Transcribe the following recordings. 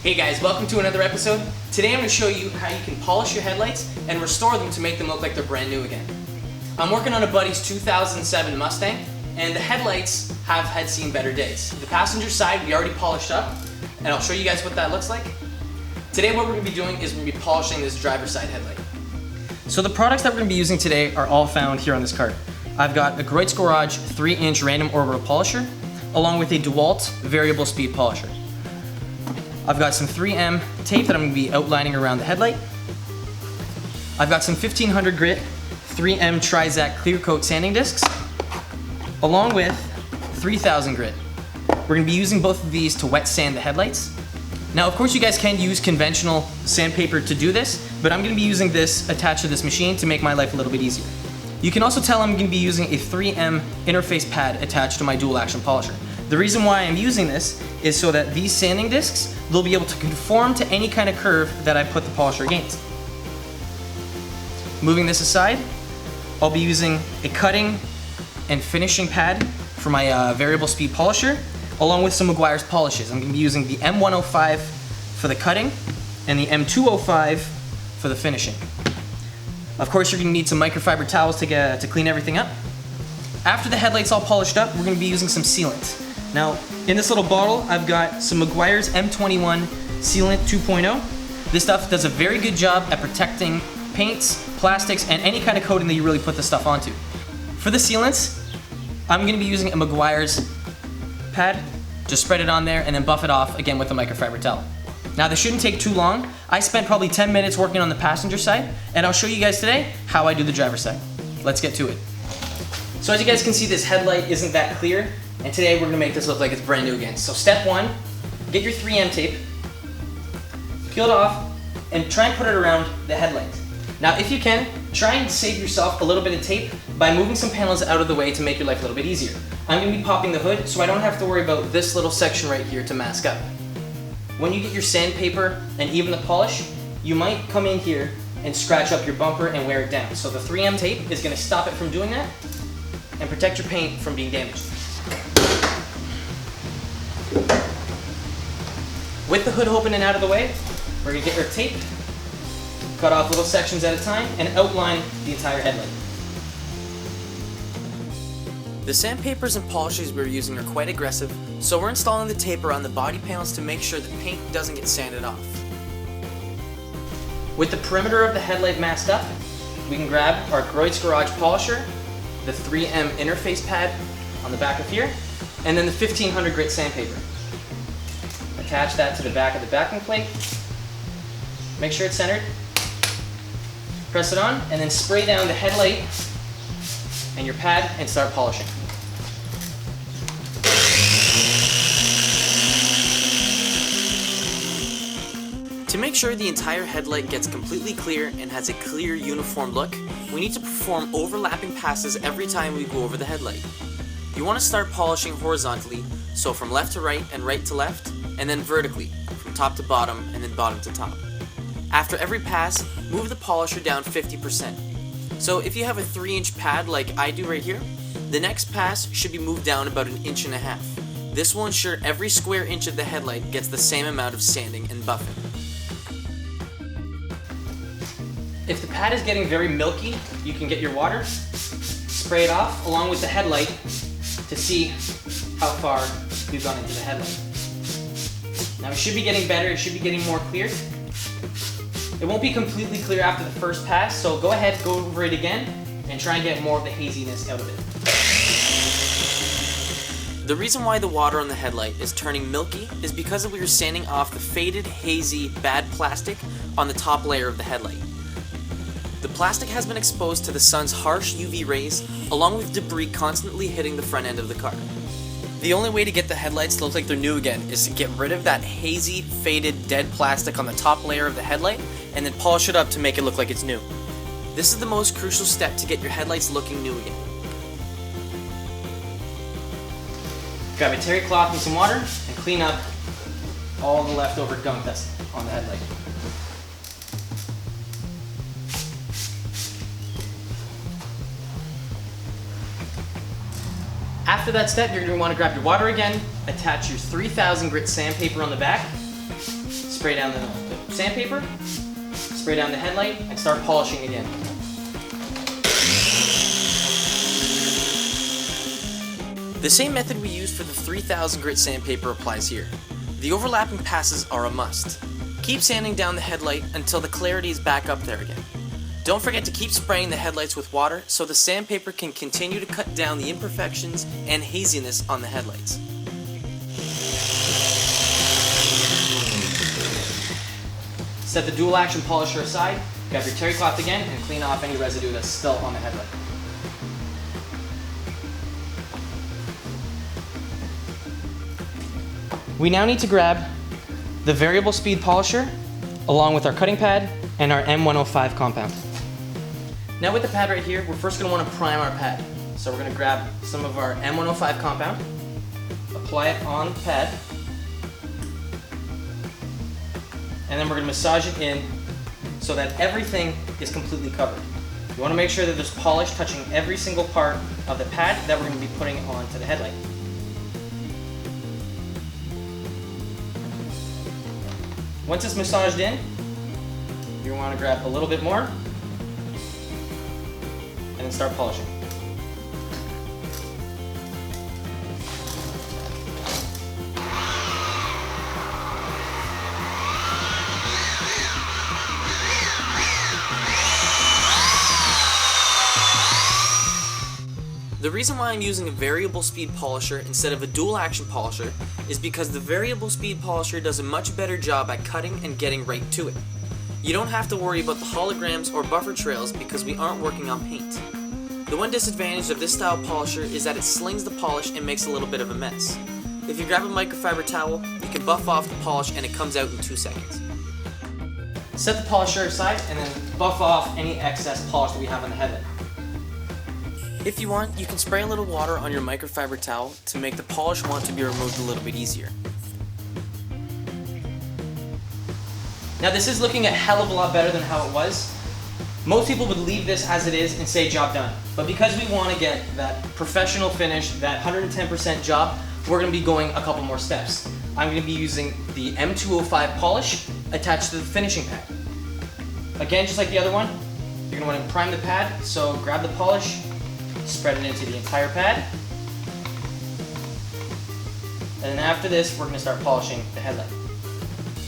Hey guys, welcome to another episode. Today I'm going to show you how you can polish your headlights and restore them to make them look like they're brand new again. I'm working on a buddy's 2007 Mustang, and the headlights have seen better days. The passenger side we already polished up, and I'll show you guys what that looks like. Today what we're going to be doing is we're going to be polishing this driver's side headlight. So the products that we're going to be using today are all found here on this cart. I've got a Headlight Garage 3-inch random orbital polisher, along with a DeWalt variable speed polisher. I've got some 3M tape that I'm going to be outlining around the headlight. I've got some 1500 grit 3M Trizac clear coat sanding discs, along with 3000 grit. We're going to be using both of these to wet sand the headlights. Now, of course, you guys can use conventional sandpaper to do this, but I'm going to be using this attached to this machine to make my life a little bit easier. You can also tell I'm going to be using a 3M interface pad attached to my dual action polisher. The reason why I'm using this is so that these sanding discs, they'll be able to conform to any kind of curve that I put the polisher against. Moving this aside, I'll be using a cutting and finishing pad for my variable speed polisher, along with some Meguiar's polishes. I'm going to be using the M105 for the cutting and the M205 for the finishing. Of course, you're going to need some microfiber towels to clean everything up. After the headlight's all polished up, we're going to be using some sealant. Now, in this little bottle, I've got some Meguiar's M21 Sealant 2.0. This stuff does a very good job at protecting paints, plastics, and any kind of coating that you really put this stuff onto. For the sealants, I'm going to be using a Meguiar's pad. Just spread it on there and then buff it off again with a microfiber towel. Now, this shouldn't take too long. I spent probably 10 minutes working on the passenger side, and I'll show you guys today how I do the driver's side. Let's get to it. So as you guys can see, this headlight isn't that clear, and today we're going to make this look like it's brand new again. So step one, get your 3M tape, peel it off, and try and put it around the headlight. Now if you can, try and save yourself a little bit of tape by moving some panels out of the way to make your life a little bit easier. I'm going to be popping the hood so I don't have to worry about this little section right here to mask up. When you get your sandpaper and even the polish, you might come in here and scratch up your bumper and wear it down. So the 3M tape is going to stop it from doing that and protect your paint from being damaged. With the hood open and out of the way, we're going to get our tape, cut off little sections at a time, and outline the entire headlight. The sandpapers and polishes we're using are quite aggressive, so we're installing the tape around the body panels to make sure the paint doesn't get sanded off. With the perimeter of the headlight masked up, we can grab our Headlight Garage polisher, the 3M interface pad on the back of here, and then the 1500 grit sandpaper. Attach that to the back of the backing plate. Make sure it's centered. Press it on, and then spray down the headlight and your pad and start polishing. To make sure the entire headlight gets completely clear and has a clear, uniform look, we need to perform overlapping passes every time we go over the headlight. You want to start polishing horizontally, so from left to right and right to left, and then vertically, from top to bottom and then bottom to top. After every pass, move the polisher down 50%. So if you have a 3-inch pad like I do right here, the next pass should be moved down about 1.5 inches. This will ensure every square inch of the headlight gets the same amount of sanding and buffing. If the pad is getting very milky, you can get your water, spray it off along with the headlight to see how far we've gone into the headlight. Now it should be getting better, it should be getting more clear. It won't be completely clear after the first pass, so go ahead, go over it again, and try and get more of the haziness out of it. The reason why the water on the headlight is turning milky is because we are sanding off the faded, hazy, bad plastic on the top layer of the headlight. The plastic has been exposed to the sun's harsh UV rays, along with debris constantly hitting the front end of the car. The only way to get the headlights to look like they're new again is to get rid of that hazy, faded, dead plastic on the top layer of the headlight and then polish it up to make it look like it's new. This is the most crucial step to get your headlights looking new again. Grab a terry cloth and some water and clean up all the leftover gunk that's on the headlight. After that step, you're going to want to grab your water again, attach your 3000 grit sandpaper on the back, spray down the sandpaper, spray down the headlight, and start polishing again. The same method we used for the 3000 grit sandpaper applies here. The overlapping passes are a must. Keep sanding down the headlight until the clarity is back up there again. Don't forget to keep spraying the headlights with water so the sandpaper can continue to cut down the imperfections and haziness on the headlights. Set the dual action polisher aside, grab your terry cloth again, and clean off any residue that's still on the headlight. We now need to grab the variable speed polisher along with our cutting pad and our M105 compound. Now with the pad right here, we're first going to want to prime our pad. So we're going to grab some of our M105 compound, apply it on the pad, and then we're going to massage it in so that everything is completely covered. You want to make sure that there's polish touching every single part of the pad that we're going to be putting onto the headlight. Once it's massaged in, you want to grab a little bit more and then start polishing. The reason why I'm using a variable speed polisher instead of a dual action polisher is because the variable speed polisher does a much better job at cutting and getting right to it. You don't have to worry about the holograms or buffer trails because we aren't working on paint. The one disadvantage of this style polisher is that it slings the polish and makes a little bit of a mess. If you grab a microfiber towel, you can buff off the polish and it comes out in 2 seconds. Set the polisher aside and then buff off any excess polish that we have on the headlight. If you want, you can spray a little water on your microfiber towel to make the polish want to be removed a little bit easier. Now this is looking a hell of a lot better than how it was. Most people would leave this as it is and say job done. But because we want to get that professional finish, that 110% job, we're going to be going a couple more steps. I'm going to be using the M205 polish attached to the finishing pad. Again, just like the other one, you're going to want to prime the pad, so grab the polish, spread it into the entire pad, and then after this we're going to start polishing the headlight.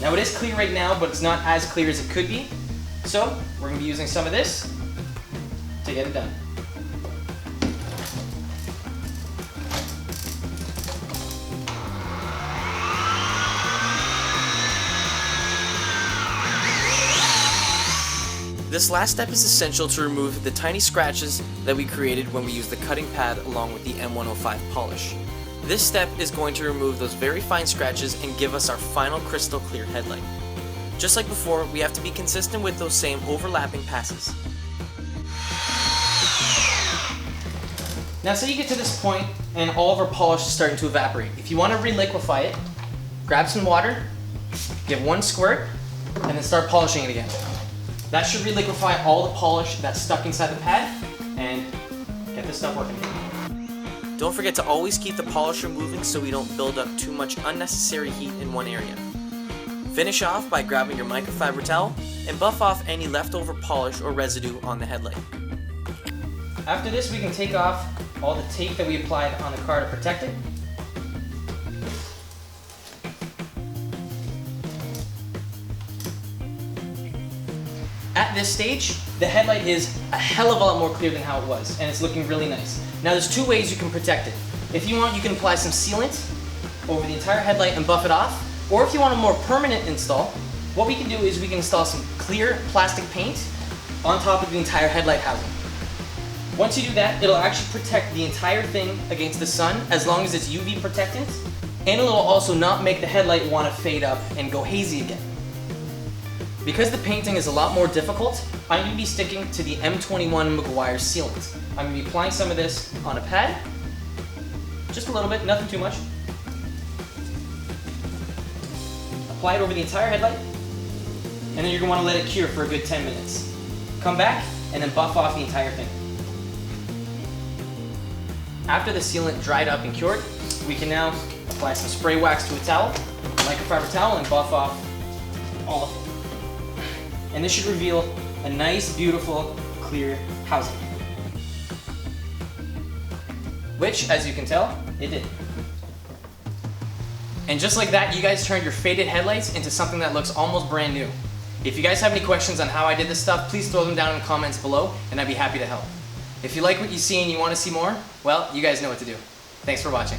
Now it is clear right now, but it's not as clear as it could be, so we're going to be using some of this to get it done. This last step is essential to remove the tiny scratches that we created when we used the cutting pad along with the M105 polish. This step is going to remove those very fine scratches and give us our final crystal clear headlight. Just like before, we have to be consistent with those same overlapping passes. Now say you get to this point and all of our polish is starting to evaporate. If you want to reliquify it, grab some water, give 1 squirt, and then start polishing it again. That should reliquify all the polish that's stuck inside the pad and get this stuff working. Don't forget to always keep the polisher moving so we don't build up too much unnecessary heat in one area. Finish off by grabbing your microfiber towel and buff off any leftover polish or residue on the headlight. After this, we can take off all the tape that we applied on the car to protect it. At this stage, the headlight is a hell of a lot more clear than how it was, and it's looking really nice. Now there's 2 ways you can protect it. If you want, you can apply some sealant over the entire headlight and buff it off, or if you want a more permanent install, what we can do is we can install some clear plastic paint on top of the entire headlight housing. Once you do that, it'll actually protect the entire thing against the sun as long as it's UV protectant, and it'll also not make the headlight want to fade up and go hazy again. Because the painting is a lot more difficult, I'm going to be sticking to the M21 Meguiar sealant. I'm going to be applying some of this on a pad, just a little bit, nothing too much. Apply it over the entire headlight, and then you're going to want to let it cure for a good 10 minutes. Come back, and then buff off the entire thing. After the sealant dried up and cured, we can now apply some spray wax to a towel, microfiber towel, and buff off all of it. And this should reveal a nice, beautiful, clear housing. Which, as you can tell, it did. And just like that, you guys turned your faded headlights into something that looks almost brand new. If you guys have any questions on how I did this stuff, please throw them down in the comments below, and I'd be happy to help. If you like what you see and you want to see more, well, you guys know what to do. Thanks for watching.